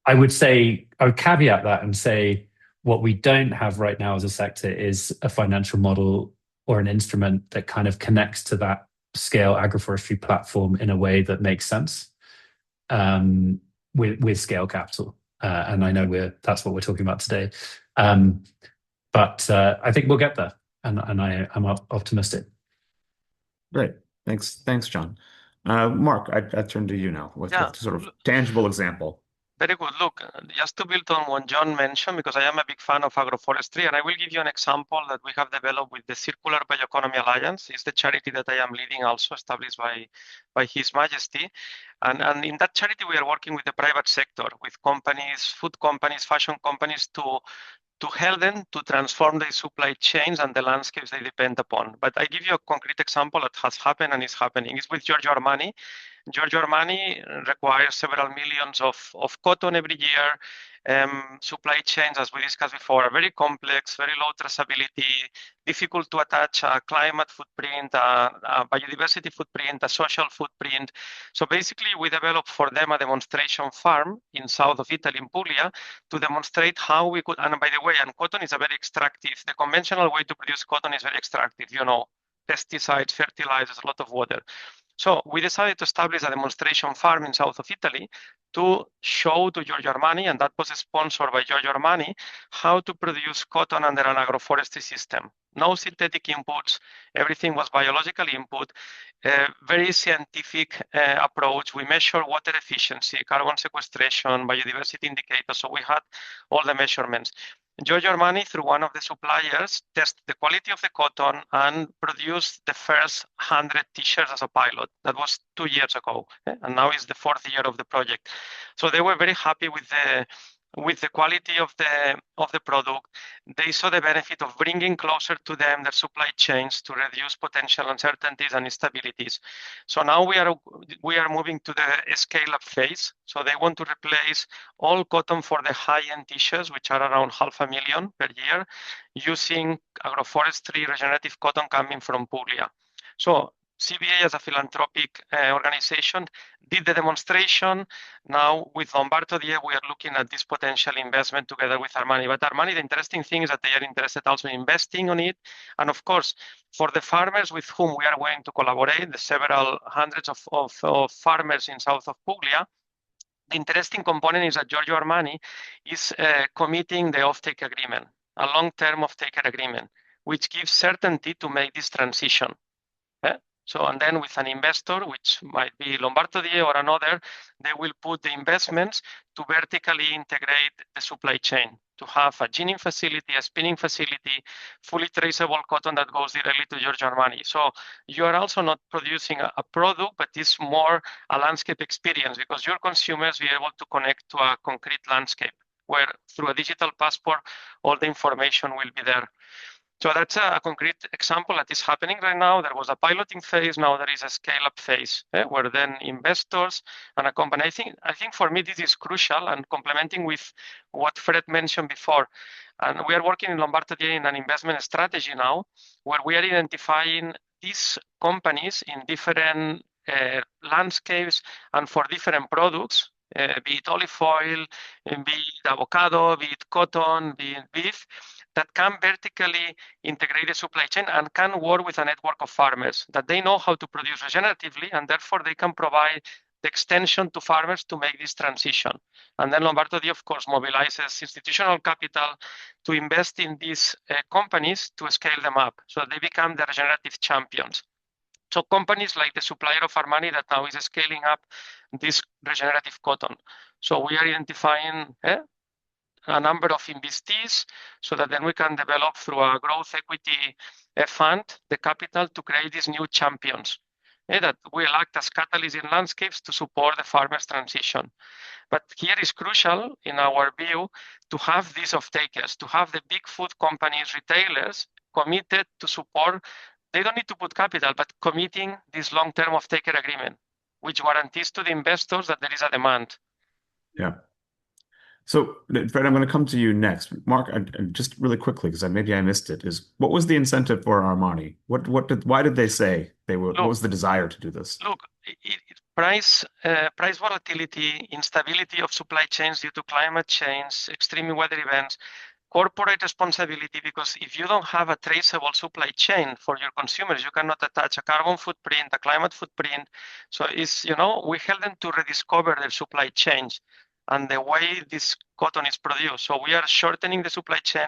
I would caveat that and say what we don't have right now as a sector is a financial model or an instrument that kind of connects to that scale agroforestry platform in a way that makes sense with scale capital. And I know that's what we're talking about today. But I think we'll get there, and I'm optimistic. Great. Thanks, John. Mark, I turn to you now with a sort of tangible example. Very good. Look, just to build on what John mentioned, because I am a big fan of agroforestry, and I will give you an example that we have developed with the Circular Bioeconomy Alliance. It's the charity that I am leading, also established by His Majesty. And in that charity, we are working with the private sector, with companies, food companies, fashion companies, to help them to transform their supply chains and the landscapes they depend upon. But I give you a concrete example that has happened and is happening. It's with Giorgio Armani. Giorgio Armani requires several millions of cotton every year. Supply chains, as we discussed before, are very complex, very low traceability, difficult to attach a climate footprint, a biodiversity footprint, a social footprint. So basically, we developed for them a demonstration farm in south of Italy, in Puglia, to demonstrate how we could, and by the way, cotton is a very extractive, the conventional way to produce cotton is very extractive, pesticides, fertilizers, a lot of water. So we decided to establish a demonstration farm in south of Italy to show to Giorgio Armani, and that was sponsored by Giorgio Armani, how to produce cotton under an agroforestry system. No synthetic inputs, everything was biological input, very scientific approach. We measure water efficiency, carbon sequestration, biodiversity indicators, so we had all the measurements. Giorgio Armani, through one of the suppliers, tested the quality of the cotton and produced the first 100 t-shirts as a pilot. That was 2 years ago, and now it's the 4th year of the project. So they were very happy with with the quality of the product. They saw the benefit of bringing closer to them their supply chains to reduce potential uncertainties and instabilities. So now we are moving to the scale-up phase. So they want to replace all cotton for the high-end tissues, which are around 500,000 per year, using agroforestry regenerative cotton coming from Puglia. So CBA, as a philanthropic organization, did the demonstration. Now with Lombardo-Die, we are looking at this potential investment together with Armani. But Armani, the interesting thing is that they are interested also in investing on it. And of course, for the farmers with whom we are going to collaborate, the several hundreds of farmers in south of Puglia, the interesting component is that Giorgio Armani is committing the offtake agreement, a long-term offtake agreement, which gives certainty to make this transition. So, and then with an investor, which might be Lombardo-Die or another, they will put the investments to vertically integrate the supply chain, to have a ginning facility, a spinning facility, fully traceable cotton that goes directly to Giorgio Armani. So you are also not producing a product, but it's more a landscape experience, because your consumers will be able to connect to a concrete landscape where through a digital passport, all the information will be there. So that's a concrete example that is happening right now. There was a piloting phase, now there is a scale-up phase, where then investors and a company. I think for me this is crucial, and complementing with what Fred mentioned before. And we are working in Lombardo-Die in an investment strategy now, where we are identifying these companies in different landscapes and for different products, be it olive oil, be it avocado, be it cotton, be it beef, that can vertically integrate the supply chain and can work with a network of farmers that they know how to produce regeneratively, and therefore they can provide the extension to farmers to make this transition. And then Lombardo-Die, of course, mobilizes institutional capital to invest in these companies to scale them up so that they become the regenerative champions. So companies like the supplier of Armani that now is scaling up this regenerative cotton. So we are identifying a number of investees so that then we can develop through a growth equity fund the capital to create these new champions that will act as catalysts in landscapes to support the farmers' transition. But here is crucial, in our view, to have these off-takers, to have the big food companies, retailers committed to support. They don't need to put capital, but committing this long-term off-taker agreement, which guarantees to the investors that there is a demand. Yeah. So, Fred, I'm going to come to you next. Mark, just really quickly, because maybe I missed it, is what was the incentive for Armani? Why did they say they were? What was the desire to do this? Look, price volatility, instability of supply chains due to climate change, extreme weather events, corporate responsibility, because if you don't have a traceable supply chain for your consumers, you cannot attach a carbon footprint, a climate footprint. So it's, we help them to rediscover their supply chains and the way this cotton is produced. So we are shortening the supply chain,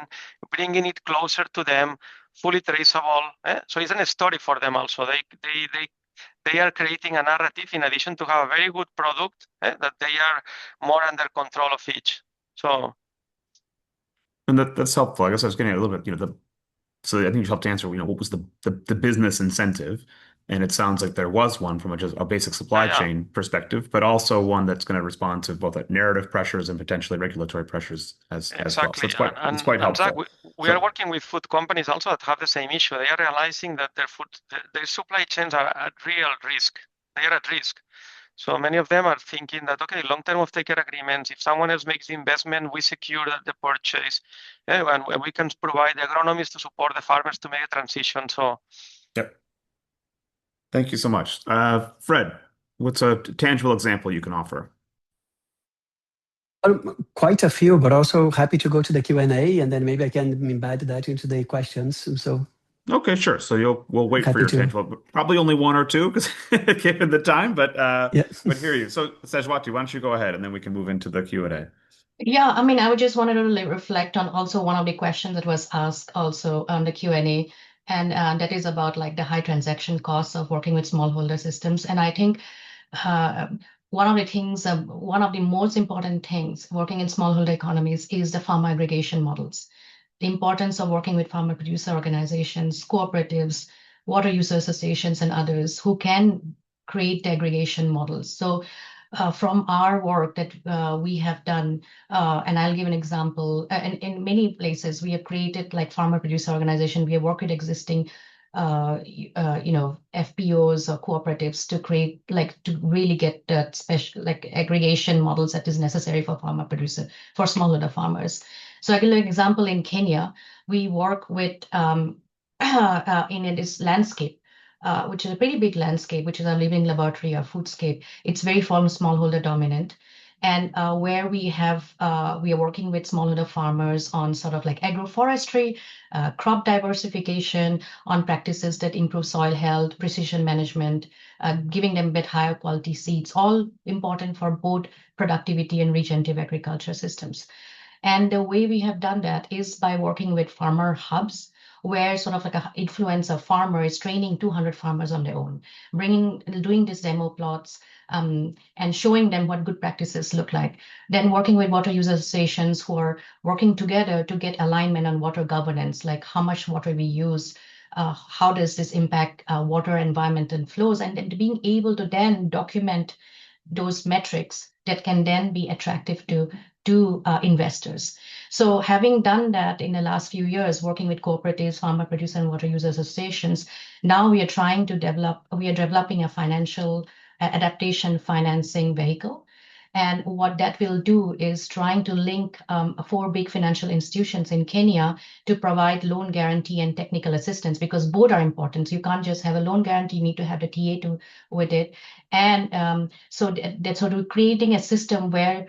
bringing it closer to them, fully traceable. So it's a story for them also. They are creating a narrative in addition to have a very good product that they are more under control of each. So. And that's helpful. I guess I was getting a little bit, so I think you helped answer, what was the business incentive? And it sounds like there was one from a basic supply chain perspective, but also one that's going to respond to both narrative pressures and potentially regulatory pressures as well. So it's quite helpful. Zach, we are working with food companies also that have the same issue. They are realizing that their supply chains are at real risk. They are at risk. So many of them are thinking that, okay, long-term off-taker agreements, if someone else makes the investment, we secure the purchase, and we can provide the agronomists to support the farmers to make a transition. So, yep. Thank you so much. Fred, what's a tangible example you can offer? Quite a few, but also happy to go to the Q&A, and then maybe I can embed that into the questions. So. Okay, sure. So we'll wait for your tangible. Probably only one or two, because given the time. But hear you. So Sejwati, why don't you go ahead, and then we can move into the Q&A. Yeah, I mean, I would just wanted to reflect on also one of the questions that was asked also on the Q&A, and that is about like the high transaction costs of working with smallholder systems. And I think one of the most important things working in smallholder economies is the farm aggregation models. The importance of working with farmer producer organizations, cooperatives, water user associations, and others who can create the aggregation models. So from our work that we have done, and I'll give an example. In many places, we have created like farmer producer organization. We have worked with existing, FPOs or cooperatives to create to really get that special aggregation models that is necessary for for smallholder farmers. So I give you an example in Kenya. We work with in this landscape, which is a pretty big landscape, which is our living laboratory, our foodscape. It's very farm smallholder dominant. And where we are working with smallholder farmers on sort of like agroforestry, crop diversification, on practices that improve soil health, precision management, giving them a bit higher quality seeds, all important for both productivity and regenerative agriculture systems. And the way we have done that is by working with farmer hubs, where sort of like an influencer farmer is training 200 farmers on their own, doing these demo plots, and showing them what good practices look like. Then working with water user associations who are working together to get alignment on water governance, like how much water we use, how does this impact water, environment, and flows, and then being able to then document those metrics that can then be attractive to investors. So having done that in the last few years, working with cooperatives, farmer producer, and water user associations, now we are developing a financial adaptation financing vehicle. And what that will do is trying to link 4 big financial institutions in Kenya to provide loan guarantee and technical assistance, because both are important. So you can't just have a loan guarantee, you need to have the TA with it. And so that's sort of creating a system where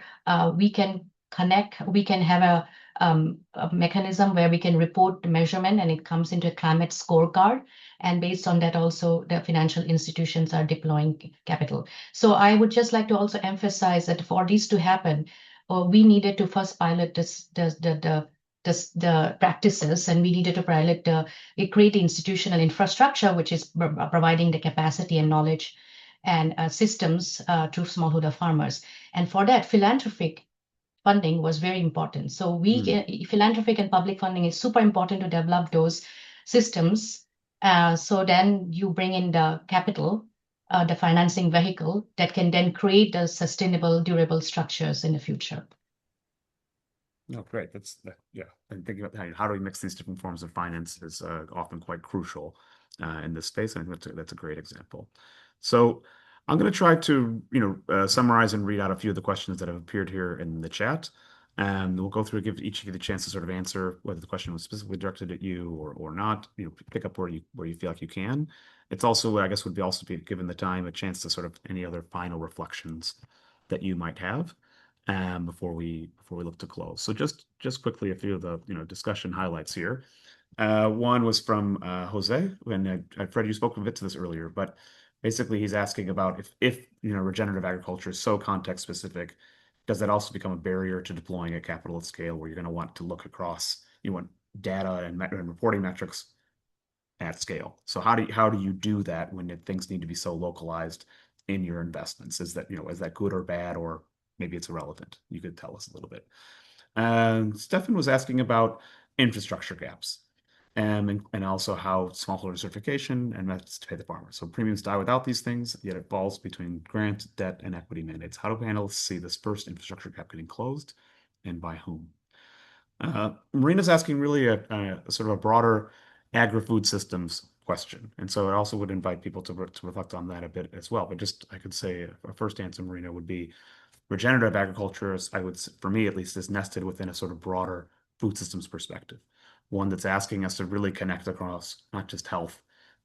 we can connect, we can have a mechanism where we can report the measurement and it comes into a climate scorecard. And based on that, also the financial institutions are deploying capital. So I would just like to also emphasize that for this to happen, we needed to first pilot the practices, and we needed to create the institutional infrastructure, which is providing the capacity and knowledge and systems to smallholder farmers. And for that, philanthropic funding was very important. So philanthropic and public funding is super important to develop those systems. So then you bring in the capital, the financing vehicle that can then create the sustainable, durable structures in the future. No, great. Yeah. And thinking about how do we mix these different forms of finance is often quite crucial in this space. I think that's a great example. So I'm going to try to summarize and read out a few of the questions that have appeared here in the chat. And we'll go through, give each of you the chance to sort of answer whether the question was specifically directed at you or not. Pick up where you feel like you can. It's also, I guess, would also be given the time a chance to sort of any other final reflections that you might have before we look to close. So just quickly a few of the discussion highlights here. One was from Jose, and Fred, you spoke a bit to this earlier, but basically he's asking about if regenerative agriculture is so context specific, does that also become a barrier to deploying at capital at scale, where you're going to want to look across, you want data and reporting metrics at scale? So how do you do that when things need to be so localized in your investments? Is that good or bad, or maybe it's irrelevant? You could tell us a little bit. Stefan was asking about infrastructure gaps. And also how smallholder certification and methods to pay the farmer. So premiums die without these things, yet it falls between grant, debt, and equity mandates. How do panelists see this first infrastructure gap getting closed, and by whom? Marina's asking really a sort of a broader agri-food systems question. And so it also would invite people to reflect on that a bit as well. But just, I could say a first answer, Marina, would be regenerative agriculture, for me at least, is nested within a sort of broader food systems perspective. One that's asking us to really connect across not just health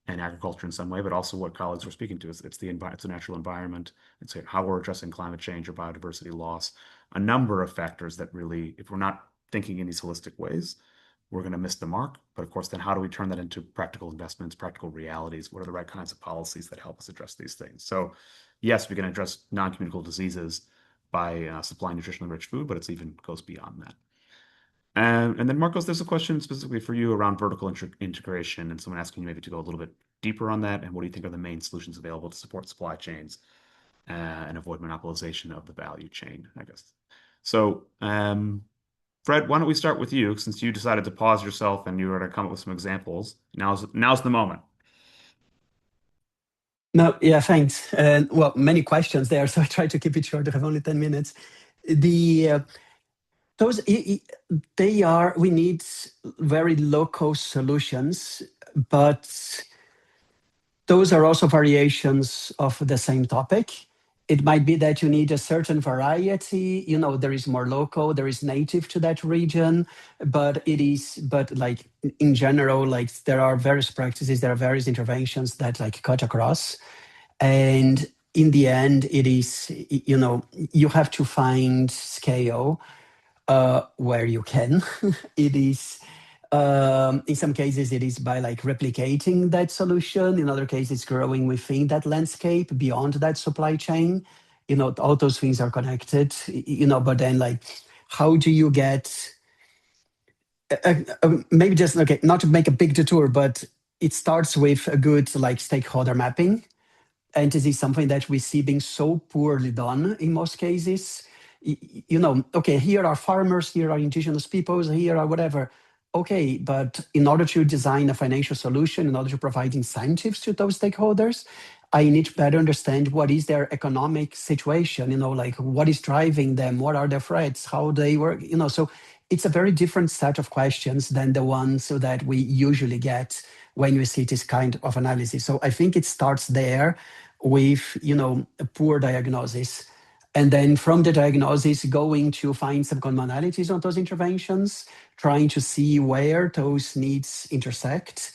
and agriculture in some way, but also what colleagues were speaking to. It's the natural environment. It's how we're addressing climate change or biodiversity loss. A number of factors that really, if we're not thinking in these holistic ways, we're going to miss the mark. But of course, then how do we turn that into practical investments, practical realities? What are the right kinds of policies that help us address these things? So yes, we can address non-communicable diseases by supplying nutritionally rich food, but it even goes beyond that. And then Marcos, there's a question specifically for you around vertical integration, and someone asking you maybe to go a little bit deeper on that. And what do you think are the main solutions available to support supply chains and avoid monopolization of the value chain, I guess? So Fred, why don't we start with you, since you decided to pause yourself and you were to come up with some examples. Now's the moment. No, yeah, thanks. Well, many questions there, so I try to keep it short. I have only 10 minutes. The those they are we need very local solutions, but those are also variations of the same topic. It might be that you need a certain variety, there is more local, there is native to that region, but like in general, like there are various practices, there are various interventions that like cut across. And in the end, it is, you have to find scale where you can. It is in some cases it is by like replicating that solution. In other cases, growing within that landscape beyond that supply chain. All those things are connected. But then like, how do you get? Maybe just okay, not to make a big detour, but it starts with a good like stakeholder mapping. And this is something that we see being so poorly done in most cases. Okay, here are farmers, here are indigenous peoples, here are whatever. Okay, but in order to design a financial solution, in order to provide incentives to those stakeholders, I need to better understand what is their economic situation, like what is driving them, what are their threats, how they work, so it's a very different set of questions than the ones that we usually get when we see this kind of analysis. So I think it starts there with, a poor diagnosis. And then from the diagnosis, going to find some commonalities on those interventions, trying to see where those needs intersect,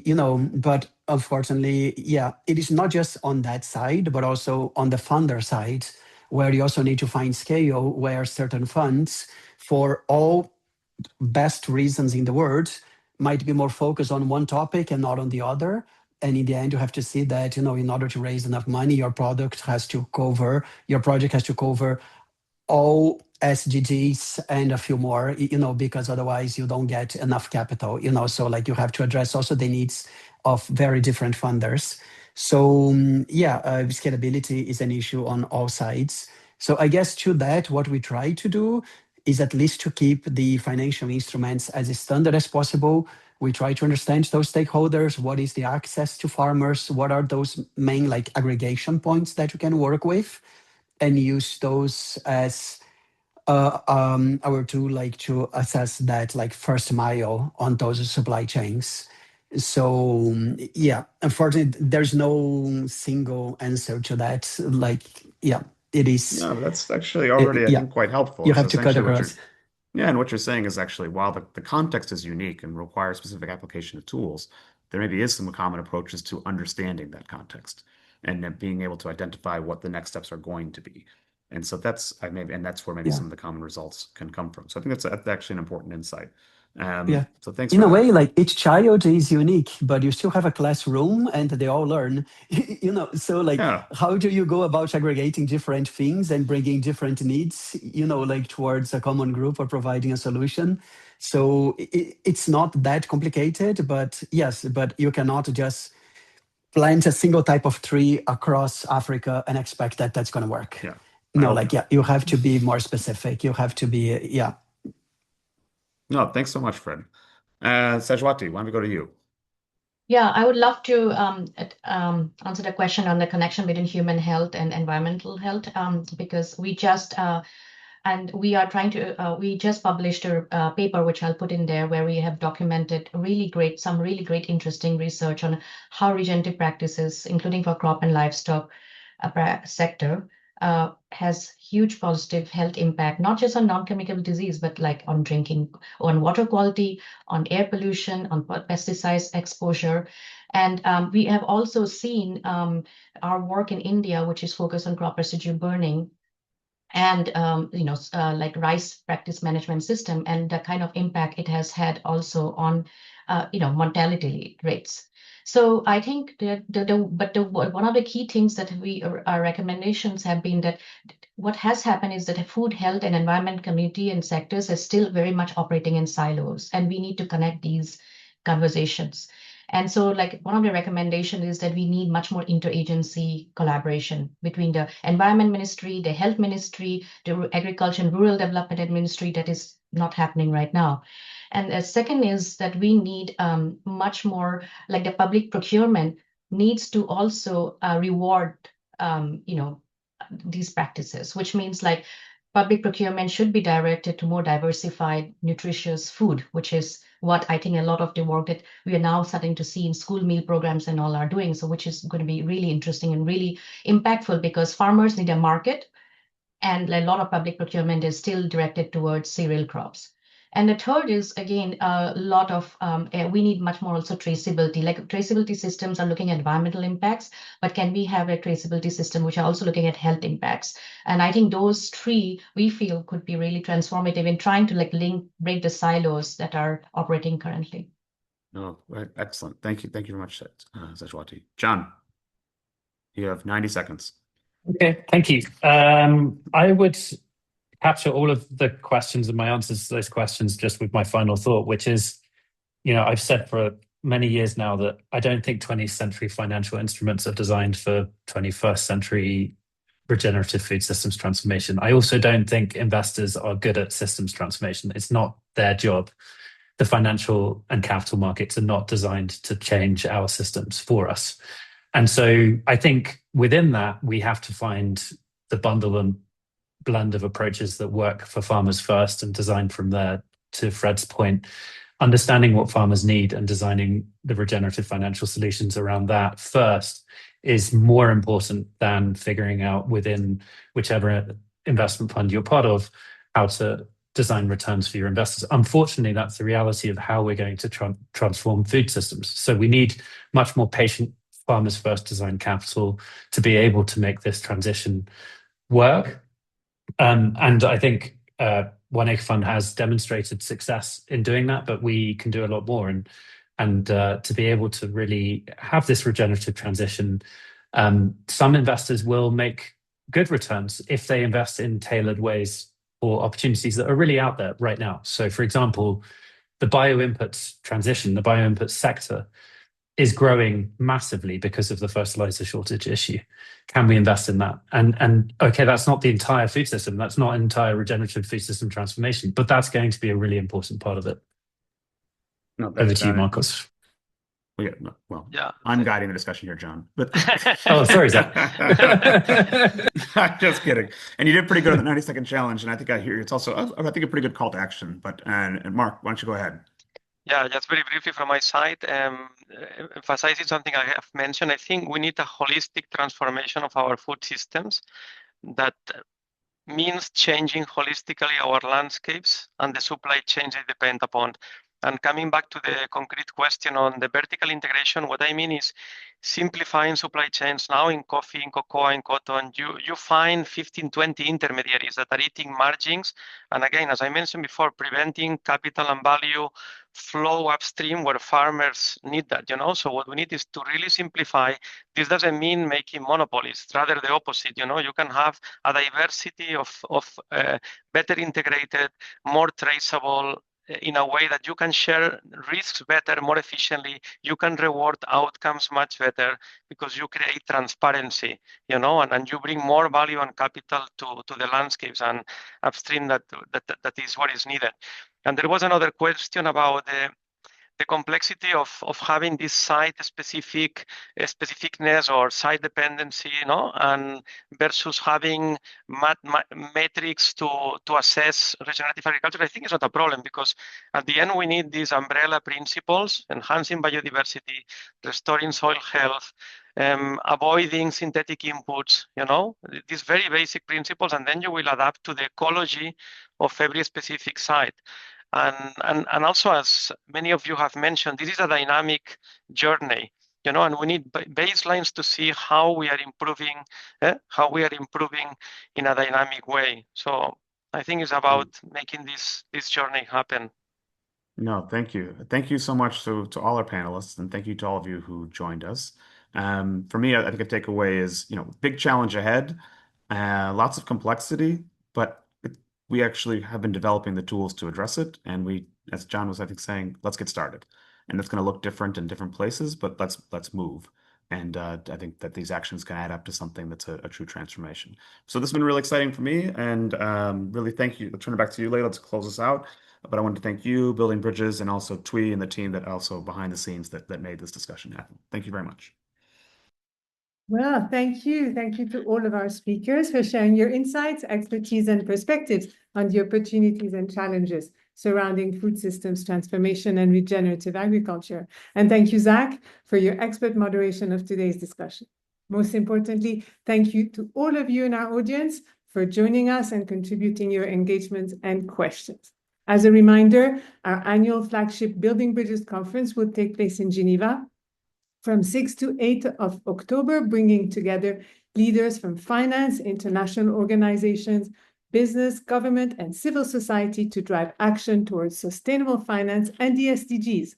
but unfortunately, yeah, it is not just on that side, but also on the funder side, where you also need to find scale where certain funds, for all best reasons in the world, might be more focused on one topic and not on the other. And in the end, you have to see that, in order to raise enough money, your project has to cover all SDGs and a few more, because otherwise you don't get enough capital, so like you have to address also the needs of very different funders. So scalability is an issue on all sides. So I guess to that, what we try to do is at least to keep the financial instruments as standard as possible. We try to understand those stakeholders. What is the access to farmers? What are those main like aggregation points that you can work with, and use those as our tool, like to assess that like first mile on those supply chains. So yeah, unfortunately, there's no single answer to that. Like, yeah, it is. No, that's actually already, I Yeah, think, quite helpful. you So have to cut essentially across. yeah, and what you're saying is actually, while the context is unique and requires specific application of tools, there maybe is some common approaches to understanding that context and then being able to identify what the next steps are going to be. And so that's where maybe Yeah. some of the common results can come from. So I think that's actually an important insight. Yeah. So thanks In for a that. way, like each child is unique, but you still have a classroom and they all learn, so like, Yeah. how do you go about aggregating different things and bringing different needs, like towards a common group or providing a solution? So it's not that complicated, but yes, but you cannot just plant a single type of tree across Africa and expect that that's going to work. Yeah. No, like, yeah, you have to be more specific. You have to be, yeah. No, thanks so much, Fred. Sajwati, why don't we go to you? Yeah, I would love to answer the question on the connection between human health and environmental health, because we just published a paper, which I'll put in there, where we have documented some really great, interesting research on how regenerative practices, including for crop and livestock sector, has huge positive health impact, not just on non-communicable disease, but like on drinking, on water quality, on air pollution, on pesticides exposure. And we have also seen our work in India, which is focused on crop residue burning, and like rice practice management system, and the kind of impact it has had also on mortality rates. So I think one of the key things that our recommendations have been that what has happened is that the food, health, and environment community and sectors are still very much operating in silos, and we need to connect these conversations. And so, like, one of the recommendations is that we need much more interagency collaboration between the Environment Ministry, the Health Ministry, the Agriculture and Rural Development Ministry. That is not happening right now. And the second is that we need much more, like the public procurement needs to also reward, these practices, which means like public procurement should be directed to more diversified, nutritious food, which is what I think a lot of the work that we are now starting to see in school meal programs and all are doing. So which is going to be really interesting and really impactful, because farmers need a market, and a lot of public procurement is still directed towards cereal crops. And the third is, again, a lot of, we need much more also traceability. Like traceability systems are looking at environmental impacts, but can we have a traceability system which are also looking at health impacts? And I think those three, we feel, could be really transformative in trying to break the silos that are operating currently. No, excellent. Thank you. Thank you very much, Seshwati. John, you have 90 seconds. Okay, thank you. I would capture all of the questions and my answers to those questions just with my final thought, which is, I've said for many years now that I don't think 20th century financial instruments are designed for 21st century regenerative food systems transformation. I also don't think investors are good at systems transformation. It's not their job. The financial and capital markets are not designed to change our systems for us. And so I think within that, we have to find the bundle and blend of approaches that work for farmers first, and design from there. To Fred's point, understanding what farmers need and designing the regenerative financial solutions around that first is more important than figuring out within whichever investment fund you're part of how to design returns for your investors. Unfortunately, that's the reality of how we're going to transform food systems. So we need much more patient farmers first design capital to be able to make this transition work. And I think One Acre Fund has demonstrated success in doing that, but we can do a lot more. And to be able to really have this regenerative transition, some investors will make good returns if they invest in tailored ways or opportunities that are really out there right now. So, for example, the bioinputs transition, the bioinputs sector, is growing massively because of the fertilizer shortage issue. Can we invest in that? And okay, that's not the entire food system. That's not entire regenerative food system transformation, but that's going to be a really important part of it. No, over to you, Marcos. Yeah, I'm guiding the discussion here, John. But oh, sorry, Zach. I'm just kidding. And you did pretty good on the 90-second challenge, and I think I hear it's also, I think, a pretty good call to action. But and Mark, why don't you go ahead? Yeah, just very briefly from my side, emphasizing something I have mentioned. I think we need a holistic transformation of our food systems that means changing holistically our landscapes and the supply chains they depend upon. And coming back to the concrete question on the vertical integration, what I mean is simplifying supply chains. Now in coffee, in cocoa, in cotton, you find 15, 20 intermediaries that are eating margins. And again, as I mentioned before, preventing capital and value flow upstream where farmers need that, So what we need is to really simplify. This doesn't mean making monopolies, rather the opposite, You can have a diversity of better integrated, more traceable, in a way that you can share risks better, more efficiently. You can reward outcomes much better because you create transparency, and you bring more value and capital to the landscapes and upstream. That is what is needed. And there was another question about the complexity of having this site specificness or site dependency, and versus having metrics to assess regenerative agriculture. I think it's not a problem, because at the end we need these umbrella principles: enhancing biodiversity, restoring soil health, avoiding synthetic inputs, these very basic principles, and then you will adapt to the ecology of every specific site. And also, as many of you have mentioned, this is a dynamic journey, and we need baselines to see how we are improving in a dynamic way. So I think it's about making this journey happen. No, thank you. Thank you so much to all our panelists, and thank you to all of you who joined us. For me, I think a takeaway is, big challenge ahead, lots of complexity, but we actually have been developing the tools to address it. And we, as John was, I think, saying, let's get started. And it's going to look different in different places, but let's move. And I think that these actions can add up to something that's a true transformation. So this has been really exciting for me, and really thank you. I'll turn it back to you, Leila, to close us out. But I want to thank you, Building Bridges, and also Twee and the team that also behind the scenes that made this discussion happen. Thank you very much. Well, thank you. Thank you to all of our speakers for sharing your insights, expertise, and perspectives on the opportunities and challenges surrounding food systems transformation and regenerative agriculture. And thank you, Zac, for your expert moderation of today's discussion. Most importantly, thank you to all of you in our audience for joining us and contributing your engagement and questions. As a reminder, our annual flagship Building Bridges conference will take place in Geneva from 6 to 8 of October, bringing together leaders from finance, international organizations, business, government, and civil society to drive action towards sustainable finance and the SDGs.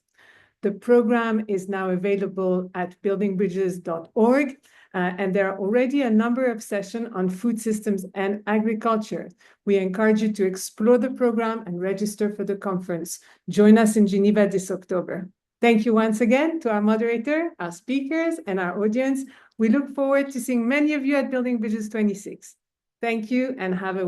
The program is now available at buildingbridges.org, and there are already a number of sessions on food systems and agriculture. We encourage you to explore the program and register for the conference. Join us in Geneva this October. Thank you once again to our moderator, our speakers, and our audience. We look forward to seeing many of you at Building Bridges 26. Thank you and have a wonderful